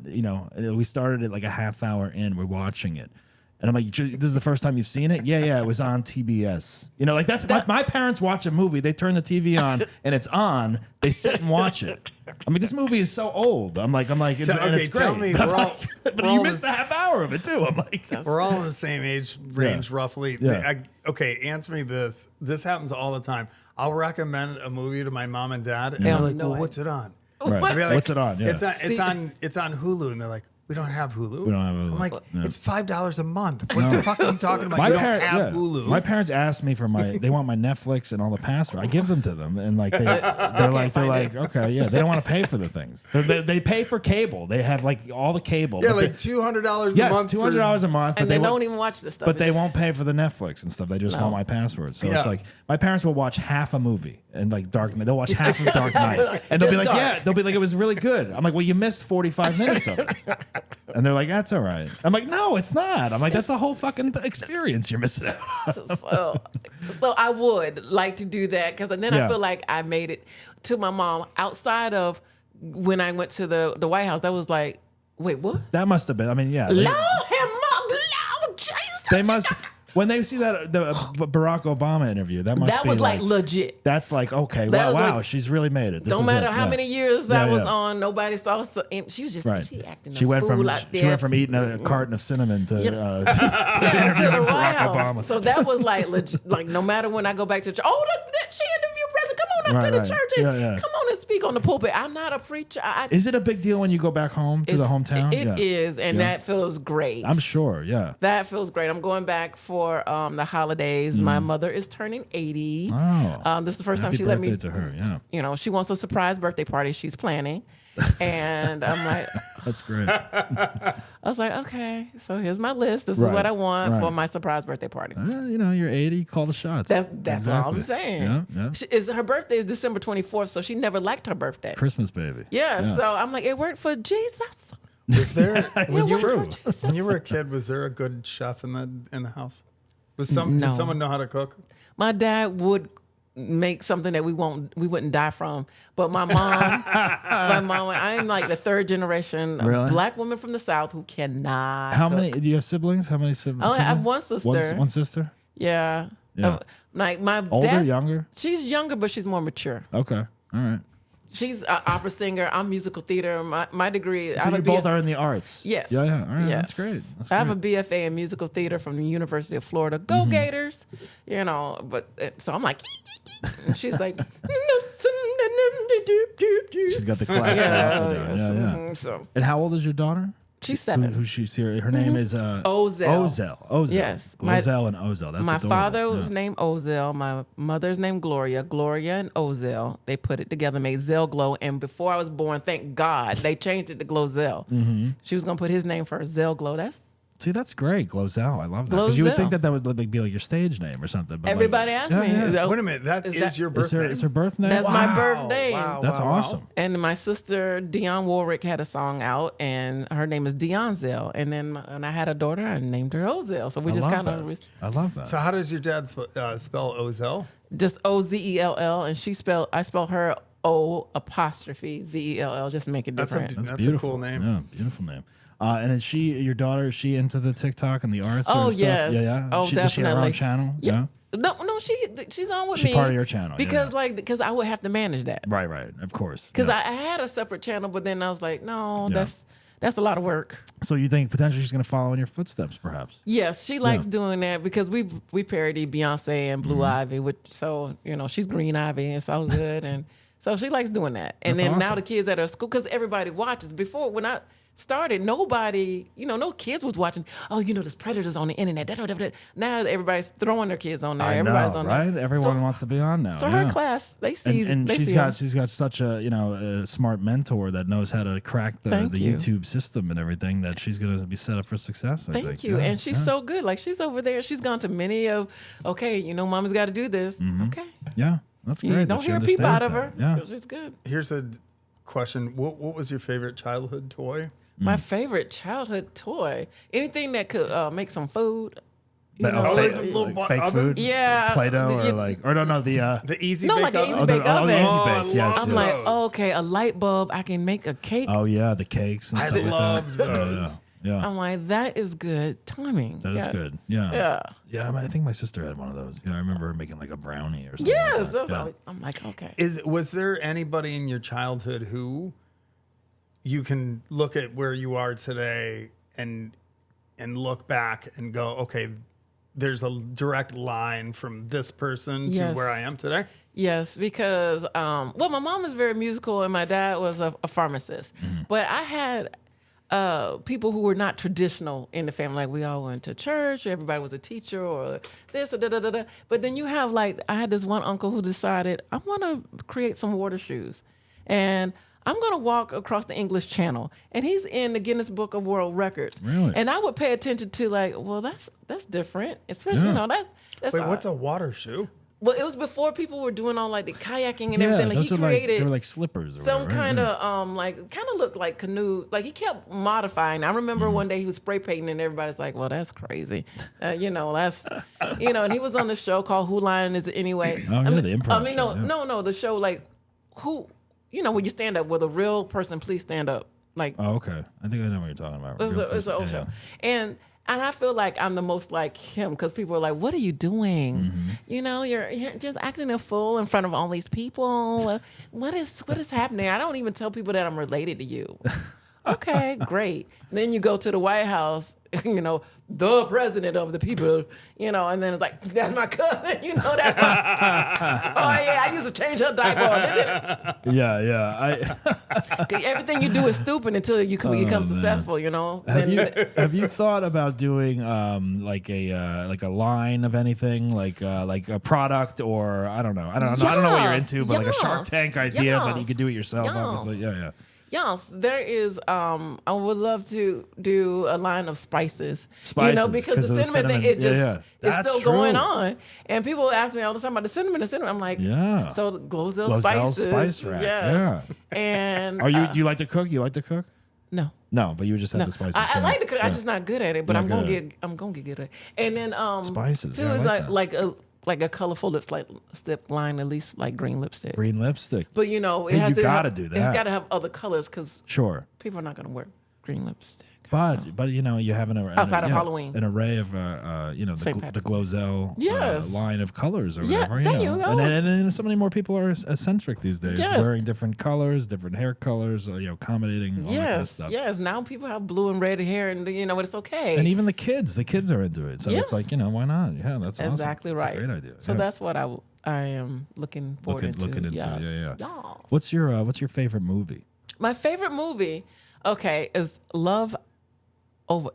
we started it like a half hour in, we're watching it. And I'm like, this is the first time you've seen it? Yeah, it was on TBS. You know, like that's my parents watch a movie. They turn the TV on and it's on. They sit and watch it. I mean, this movie is so old. I'm like, and it's great. Tell me, But you missed a half hour of it too. I'm like, we're all in the same age range, roughly. Yeah. Okay, answer me this. This happens all the time. I'll recommend a movie to my mom and dad, and They they're have like, no "Well, idea. what's it on?" right. I'll be like, What's it on? Yeah. It's on Hulu, and they're like, "We don't have Hulu." We don't have Hulu. I'm like, Yeah. "It's $5 a month. What the fuck are you talking about? My You don't parents, have Hulu." My parents asked me for they want my Netflix and all the password. I give them to them, and like they're like, okay, yeah, they don't want to pay for the things. They pay for cable. They have like all the cable. Yeah, but like $200 a yes, month. $200 a month. And but they won't- don't even watch the stuff. But they won't pay for the Netflix and stuff. They just want my password. So Yeah. it's like my parents will watch half a movie and like Dark Knight. They'll watch half of Dark Knight, and they'll be like, Just "Yeah," Dark. they'll be like, "It was really good." I'm like, "Well, you missed 45 minutes of it," and they're like, "That's all right." I'm like, "No, it's not." I'm like, "That's a whole fucking experience you're missing out." So I would like to do that because then Yeah. I feel like I made it to my mom outside of when I went to the White House. That was like, wait, what? That must have been. I mean, yeah. Lord have Lord Jesus. They must when they see that the Barack Obama interview. That must That be was like legit. That's like okay. That was Wow, like- she's really made it. This No is matter it, how yeah. many years Yeah, I was yeah. on, nobody saw. And she was just Right. she acting. She a went fool from out she there. went from eating a carton of cinnamon to Yeah, to interviewing the White Barack House. Obama. So that was like legit, like no matter when I go back to church. Oh, she interviewed president. Come on up Right, to the right. church and Yeah, yeah. come on and speak on the pulpit. I'm not a preacher. Is it a big deal when you go back home to the hometown? It is, and Yeah. that feels great. I'm sure. Yeah. That feels great. I'm going back for the holidays. My mother is turning 80. Oh. This is the first Happy time she let birthday me. to her. Yeah. You know, she wants a surprise birthday party she's planning. And I'm like, That's great. I was like, okay, so here's my list. This is Right, what I want right. for my surprise birthday party. You know, you're 80. Call the shots. That's all I'm saying. Yeah. Yeah. Her birthday is December 24th, so she never liked her birthday. Christmas baby. Yeah, so I'm like, it worked for Jesus. Was there when It's true. when you were a kid? Was there a good chef in the house? Did someone know how to cook? My dad would make something that we wouldn't die from. But my mom, I'm like the third generation Really? black woman from the South who cannot. How cook. many? Do you have siblings? How many siblings? Oh, I have one sister. One sister? Yeah. Yeah. Like my Older, dad, younger? She's younger, but she's more mature. Okay. All right. She's an opera singer. I'm musical theater. My degree. I So have you a both BF are in the arts. Yes. Yeah. Yeah. All right. Yes. That's great. That's I have a great. BFA in musical theater from the University of Florida. Go Mm-hmm. Gators! You know, but so I'm like, and she's like, She's got the classic outfit down. Yeah, yeah. So And how old is your daughter? she's 7. Who she's here? Her name is Ozell. Ozell. Yes. My- GloZell and Ozell. That's My adorable. father was Yeah. named Ozell. My mother's named Gloria. Gloria and Ozell. They put it together, made Zell Glow. And before I was born, thank God, they changed it to GloZell. Mm-hmm. She was gonna put his name first, Zell Glow. See, that's great. GloZell. I love that. Because you would GloZell. think that would like, be like your stage name or something. But Everybody like, asked yeah, me. yeah. Is that- Wait a minute, that is your Is birthday. her, is her birth name? That's my birthday. Wow, That's wow, awesome. wow. And my sister Dionne Warwick had a song out, and her name is Dionne Zell. And then when I had a daughter, I named her Ozell. So we I just love kind that. of I love that. So how does your dad spell Ozell? just Ozell, and I spell her O''Zell, just to make it That's a different. That's beautiful. a cool name. Yeah, beautiful name. And is your daughter, is she into the TikTok and the arts? Oh, or stuff? yes. Yeah, yeah. Oh, Does she have her own definitely. channel? Yeah. No, she's on with She's me. part of your channel, because yeah. because I would have to manage that. Right, right. Of course. Because yeah. I had a separate channel, but then I was like, no, Yeah. that's a lot of work. So you think potentially she's going to follow in your footsteps, perhaps? Yes, she likes doing that because we parody Beyonce and Mm-hmm. Blue Ivy, which so she's Green Ivy and so good, and so she likes doing that. And That's then now awesome. the kids at her school, because everybody watches. Before when I started, nobody, no kids was watching. Oh, there's predators on the internet. Now everybody's throwing their kids on there. I Everybody's know, on right? there. Everyone So- wants to be on now. So yeah. her class, they see, and they she's see got her. she's got such a smart mentor that knows how to crack the Thank you. YouTube system and everything that she's going to be set up for success. I Thank think. you. Yeah, And she's yeah. so good. Like she's over there. She's gone to many of, mama's got to do this. Mm-hmm. Okay. Yeah, that's great. You that don't she hear a peep out of understands her. that. Yeah. She's good. Here's a question. What was your favorite childhood toy? My favorite childhood toy. Anything that could make some food. But, know, fake, like the little like fake ovens? food, Yeah, Play-Doh, the- or no, the The Easy No, Bake like an Oven? Easy the Bake Oven. Easy Oh, I Bake, yes, love I'm yes. like, those. okay, a light bulb. I can make a cake. Oh yeah, the cakes and I stuff like loved that. those. Yeah. I'm like, that is good timing. That is good. Yeah. Yeah. Yeah. I think my sister had one of those. I remember her making like a brownie or something. Yes. Like that. I'm like, okay. Was there anybody in your childhood who you can look at where you are today and look back and go, okay, there's a direct line from this person to where I am today? Yes, because well, my mom was very musical and my dad was a pharmacist. But I had people who were not traditional in the family. Like we all went to church, or everybody was a teacher, or this, or da. But then you have I had this one uncle who decided I want to create some water shoes, and I'm going to walk across the English Channel. And he's in the Guinness Book of World Records. Really? And I would pay attention to well, that's different. Especially, that's Wait, what's a water shoe? Well, it was before people were doing all the kayaking and Yeah, everything. Like those he are created they were like slippers or some whatever, kind right? of kind of looked like canoe. Like he kept modifying. I remember one day he was spray painting and everybody's like, "Well, that's crazy," that's And he was on the show called Who Line Is It Anyway? Oh, yeah, the improv show, no, the show who when you stand up with a real person, please stand up. Oh, okay. I think I know what you're talking about. It's an old show. And I feel like I'm the most like him because people are like, "What are you doing? You're just acting a fool in front of all these people. What is happening?" I don't even tell people that I'm related to you. Okay, great. Then you go to the White House, the president of the people, and then it's like, that's my cousin, that's my, oh yeah, I used to change her diaper. Yeah. Everything you do is stupid until you become successful, Have you thought about doing like a line of anything, like a product, or I don't know what you're into, but like a Shark Tank idea, but you could do it yourself, obviously. Yeah. Yes, there is. I would love to do a line of spices. Spices, because the cinnamon thing, it's still going on. And people ask me all the time about the cinnamon. I'm like, yeah. So GloZell GloZell spices, spice rack. yes. Yeah. And do you like to cook? You like to cook? No. No, but you just have the spices. I like to cook. I'm just not good at it. But I'm gonna get good at it. And then spices. Too Yeah, is like a colorful lipstick line, at least like green lipstick. Green lipstick. But it has you to gotta have, do that. It's got to have other colors because Sure. people are not going to wear green lipstick. But you have Outside of Halloween. an array of St. the Patrick's. GloZell Yes. line of colors or Yeah, whatever. there you go. And then so many more people are eccentric these days, Yes. wearing different colors, different hair colors, accommodating all that kind of stuff. Yes. Now people have blue and red hair, and it's okay. And even the kids are into it. So Yeah. it's like, why not? Yeah, that's awesome. Exactly That's right. a great idea. So Yeah. that's what I am looking forward looking into. Yes. Yeah. Yes. What's your favorite movie? My favorite movie,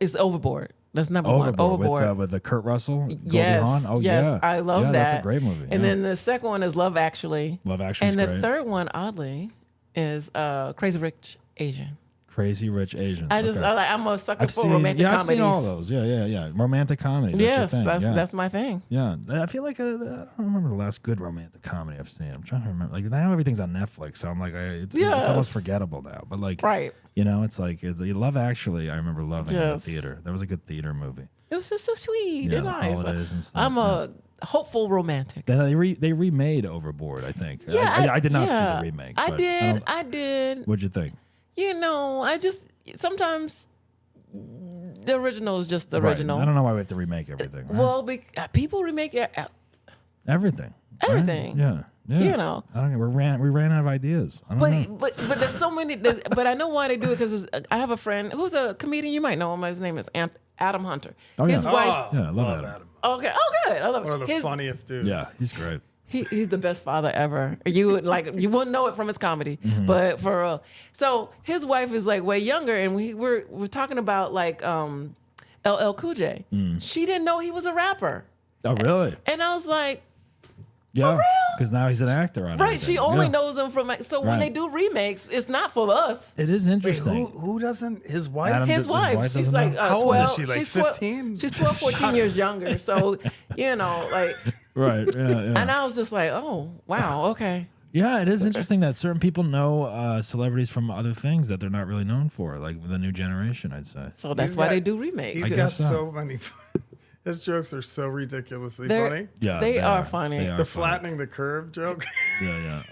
is Overboard. That's number one. Overboard. With the Kurt Russell, Goldie Yes. Hawn. Oh yes, yeah, I love that. That's a great movie. And yeah. then the second one is Love Actually. Love Actually is And the great. third one, oddly, is Crazy Rich Asian. Crazy Rich Asians. I'm a sucker for romantic I've comedies. seen all those. Yeah. Romantic comedies. Yes, that's your thing. that's my thing. Yeah, I feel like I don't remember the last good romantic comedy I've seen. I'm trying to remember. Like now everything's on Netflix, so I'm like, it's almost forgettable now. But like, Right. it's like Love Actually. I remember loving in the Yes. theater. That was a good theater movie. It was just so sweet Yeah, and the nice. holidays and stuff, I'm a hopeful romantic. Then they remade Overboard. I think. Yeah, I did not see the remake. I but did. don't- I did. What'd you think? I just sometimes the original is just the Right. original. I don't know why we have to remake everything. Right? Well, people remake it. Everything. right? Everything. Yeah. Yeah. I don't know. We ran out of ideas. I don't know. But there's so many. But I know why they do it because I have a friend who's a comedian. You might know him. His name is Adam Hunter. Oh, yeah. His wife. Yeah, I love Adam. Okay. Oh, good. I love One of the his, funniest dudes. Yeah, he's great. He's the best father ever. You wouldn't know it from his comedy, but for real. So his wife is like way younger, and we're talking about like LL Cool J. She didn't know he was a rapper, Oh, really? and I was like, Yeah. real? Because now he's an actor on right? everything. She only Yeah. knows him from so when Right. they do remakes, it's not for us. It is Wait, interesting. who doesn't? His wife? Adam- His wife, wife she's doesn't like know? How old is 12. she, like she's 12 15? She's 12, 14 years younger. So, like, Right. Yeah. and I was just like, oh, wow, okay. Yeah, it is interesting that certain people know celebrities from other things that they're not really known for, like the new generation, I'd say. So that's He's why got- they do remakes. He's got guess so. so many. His jokes are so ridiculously They're- funny. Yeah, they are are. funny. They are The funny. flattening the curve joke. Yeah.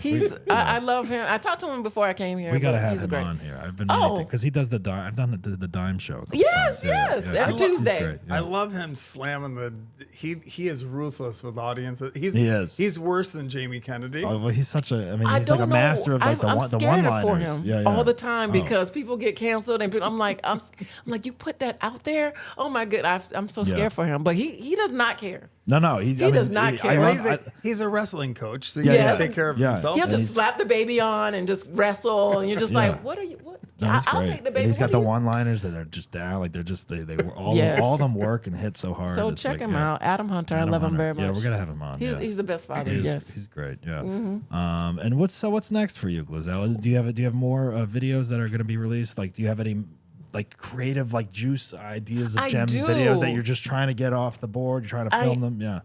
I love him. I talked to him before I came here. We gotta but have he's him great. on here. I've been Oh. because he does the dime. I've done the dime show. a couple Yes, times. Yeah, yes, yeah. every He's Tuesday. great, yeah. I love him slamming the. He is ruthless with audiences. He is. He's worse than Jamie Kennedy. Oh, well, he's such a. I mean, I he's don't like a know. master of like the I'm one, the scared one-liners. for him Yeah, all the time Oh. because people get canceled and people, I'm like, I'm like, you put that out there. Oh my good, I'm so Yeah. scared for him. But he does not care. No, he's. He I mean, does not I care. Well, love- he's a wrestling coach, so Yeah, he yeah. can take care of Yeah. himself. He'll And just he's- slap the baby on and just wrestle, and you're just Yeah. like, what are you? What? No, he's I'll great. take the And baby. he's got What the are you- one-liners that are just down, like they're just they were all Yes. all of them work and hit so hard. So It's check like, him yeah. out, Adam Hunter. I Adam love him Hunter. very much. Yeah, we're gonna have him on. He's the best father. He is- Yes. he's great. Yeah. And what's next for you, GloZell? Do you have more videos that are going to be released? Like, do you have any like creative like juice ideas of I gems do. videos that you're just trying to get off the board? You're trying to film them. Yeah.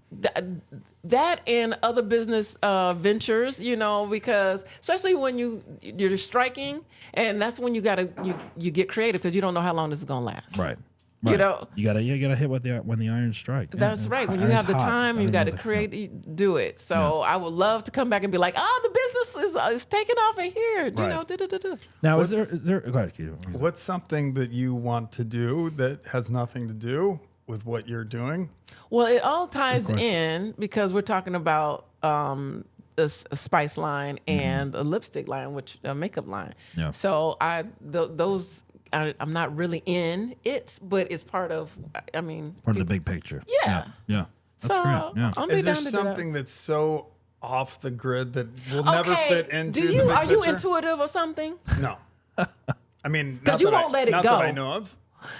That and other business ventures, because especially when you're striking, and that's when you get creative because you don't know how long this is gonna last. Right. You know, you gotta hit when the irons strike. Yeah, that's yeah. right. When you Iron's have the hot. time, I you mean, got to the- create, do it. So I would love to come back and be like, oh, the business is taking off in here. You Right. know, da-da-da-da. Now, is there? Go ahead, Keto. What's something that you want to do that has nothing to do with what you're doing? Well, it all ties course. in because we're talking about a spice line and a lipstick line, which a makeup line. Yeah. So those. I'm not really in it, but it's part of. I mean, Part of the big picture. Yeah. Yeah. That's so great. Yeah. I'm be Is there down to do that. something that's so off the grid that will never fit into Do the you big are you picture? intuitive or something? No. I mean, 'Cause not you that won't let it not go. that I know of.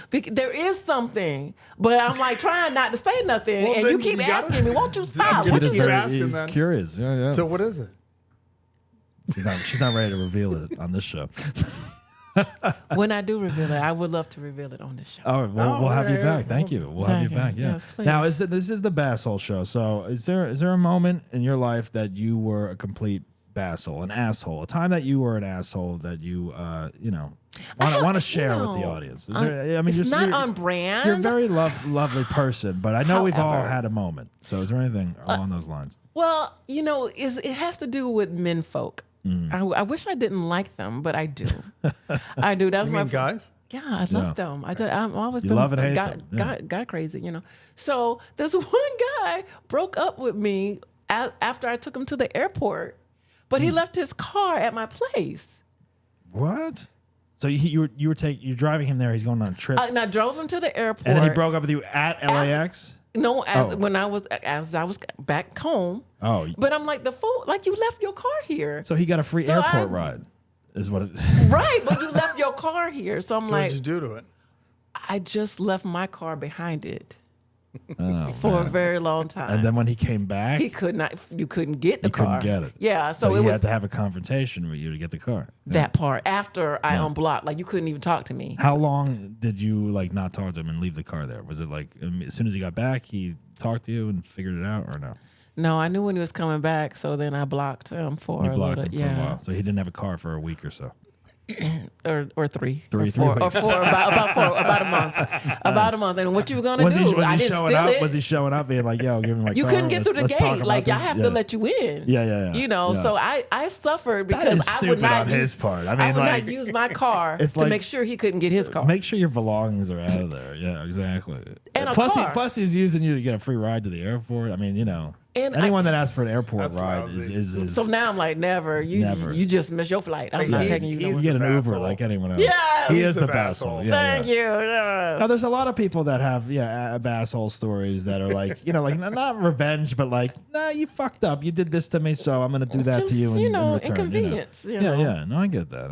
There is something, but I'm like trying not to say nothing, Well, and then you keep you gotta- asking me, "Won't you stop? I'm What gonna is keep it?" asking He's then. curious. Yeah. So what is it? She's not ready to reveal it on this show. When I do reveal it, I would love to reveal it on this show. Oh, we'll have you yeah, back. Thank you. We'll have you Thank you. back. Yeah. Yes, please. Now, this is the Basshole show. So, is there a moment in your life that you were a complete Basshole, an asshole, a time that you were an asshole that you want to share with the audience? Is there, I mean, it's not you're, on brand. You're a very lovely person, but I know we've all However. had a moment. So, is there anything along those lines? Well, it has to do with men folk. Mm. I wish I didn't like them, but I do. I do. That's You my mean guys? Yeah, I love them. I'm always You been love and hate guy, them. Yeah. guy crazy, So this one guy broke up with me after I took him to the airport, but he left his car at my place. What? So you're driving him there. He's going on a trip, And I drove him to the airport. and then he broke up with you at LAX. No, Oh. when I was back home. Oh, But I'm like, the fool, like you left your car here. so he got a free So airport ride, is what it. Right, but you left your car here. So I'm So like, what'd you do to it? I just left my car behind it Oh, for a very long time. and then when he came back, you couldn't get the You couldn't car. get it. Yeah, so so he it was had to have a confrontation with you to get the car. that part after I unblocked. Like you couldn't even talk to me. How long did you not talk to him and leave the car there? Was it like as soon as he got back, he talked to you and figured it out, or no? No, I knew when he was coming back, so then I blocked him for You a blocked little him bit. for a while, so he didn't have a car for a week or so. Or three. Three or four, weeks. or four, about a month. About a month. And what you were gonna Was do? he I didn't showing steal up? it. Was he showing up being like, "Yo, give me my You car. couldn't get through the let's talk gate. about Like I this?" have Yeah. to let you in. Yeah. You know, Yeah. so I suffered That because is I would stupid not on use, his part. I I mean, would like, not use my car it's to like- make sure he couldn't get his car. Make sure your belongings are out of there. Yeah, exactly. And a plus, car. plus he's using you to get a free ride to the airport. I mean, And anyone that asks for an airport That's ride lousy. is So now I'm like, never. Never. You just miss your flight. I'm not He's- taking you. he's nowhere. you get the an Uber Basshole. like anyone else. Yes! he He's is the the Basshole. Basshole. Thank you. Yes. Now, there's a lot of people that have Basshole stories that are like not revenge, but like, nah, you fucked up. You did this to me, so I'm gonna do that Just, to you in, in return. inconvenience. You Yeah, know? yeah. No, I get that.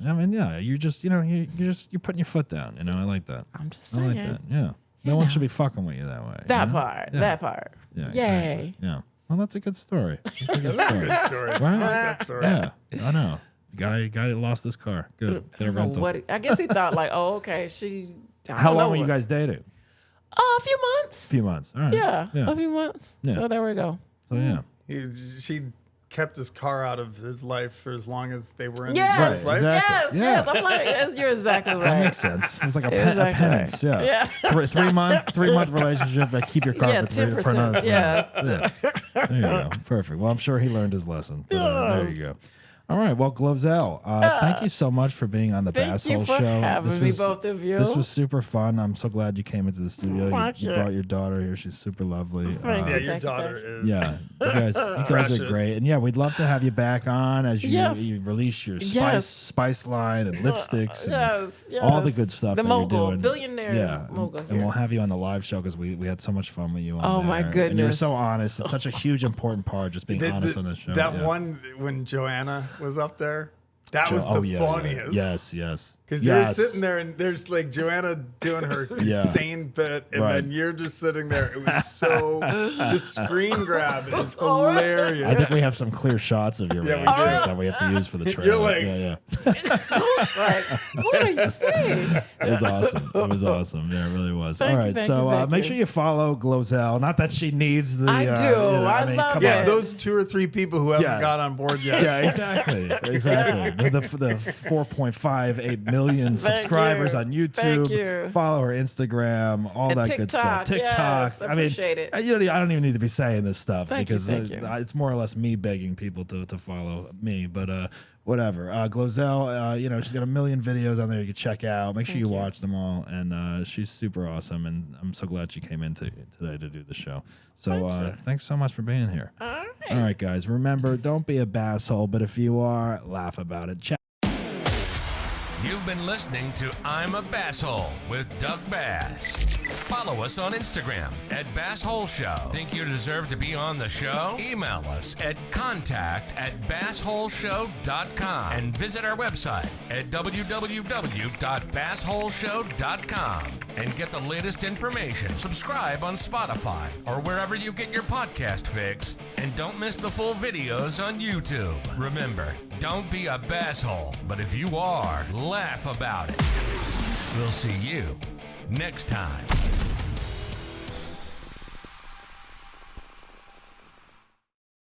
I mean, yeah, you're just you're putting your foot down. I like that. I'm just I saying. like that. Yeah. No one should be fucking with you that way. That you know? part. Yeah. That part. Yeah. Yay. Exactly. Yeah. Well, that's a good story. That's a good That's a story. good story. Right? I like that story. Yeah. I know. Guy lost his car. Good. Get a I don't know rental. what I guess he thought like, oh, okay, she. I How don't long know were you what- guys dating? A few months. A few months. All right. Yeah, Yeah. a few months. Yeah. So there we go. So yeah. She kept his car out of his life for as long as they were in Yes, each other's life. exactly. yes, Yeah. I'm like, yes, you're exactly right. That makes sense. It was like a Exactly penance. right. Yeah. 3-month relationship. But keep your car Yeah, for another 10%. 3 Yeah. months. Yeah. There you go. Perfect. Well, I'm sure he learned his lesson. But, there you go. All right. Well, GloZell, thank you so much for being on the Thank you Basshole for show. having me, both of you. This was super fun. I'm so glad you came into the studio. Thank You you. brought your daughter here. She's super lovely. Thank Yeah, you. your daughter is. Yeah, you guys are Precious. great, and yeah, we'd love to have you back on as you, Yes. you release your Yes. spice line and lipsticks, and Yes, all the yes. good stuff. The that mogul, you're doing. billionaire yeah, mogul and here. we'll have you on the live show because we had so much fun with you. On Oh, my there. And you were goodness. so honest. It's such a huge important part, just being honest on the show. That yeah. one when Joanna was up there, that was the Oh, yeah, yeah. funniest. Yes. Because you're sitting there and there's like Joanna doing her Yeah. insane bit, and Right. then you're just sitting there. It was so the screen grab is hilarious. I think we have some clear shots of your Yeah, we reactions do. that we have to use for the trailer. like- yeah. Like, what are you saying? It was awesome. It was awesome. Yeah, it really was. Thank All you, right, thank so you, thank make you. sure you follow GloZell. Not that she needs the. I do. I love come it. Yeah, on. those 2 or 3 people who haven't Yeah. got on board yet. Yeah, exactly. The 4.58 million subscribers you. on YouTube. Thank you. Follow her Instagram, all And that good stuff. TikTok, yes, I appreciate it. I don't even need to be saying this stuff Thank you, because thank you. it's more or less me begging people to follow me. But whatever. GloZell, she's got a million videos on there you can check out. Make sure you watch them all. And she's super awesome. And I'm so glad she came in today to do the show. So thanks so much for being here. All right. All right, guys. Remember, don't be a basshole, but if you are, laugh about it. You've been listening to I'm a Basshole with Doug Bass. Follow us on Instagram at Basshole Show. Think you deserve to be on the show? Email us at contact@bassholeshow.com and visit our website at www.bassholeshow.com and get the latest information. Subscribe on Spotify or wherever you get your podcast fix. And don't miss the full videos on YouTube. Remember, don't be a basshole, but if you are, laugh about it. We'll see you next time.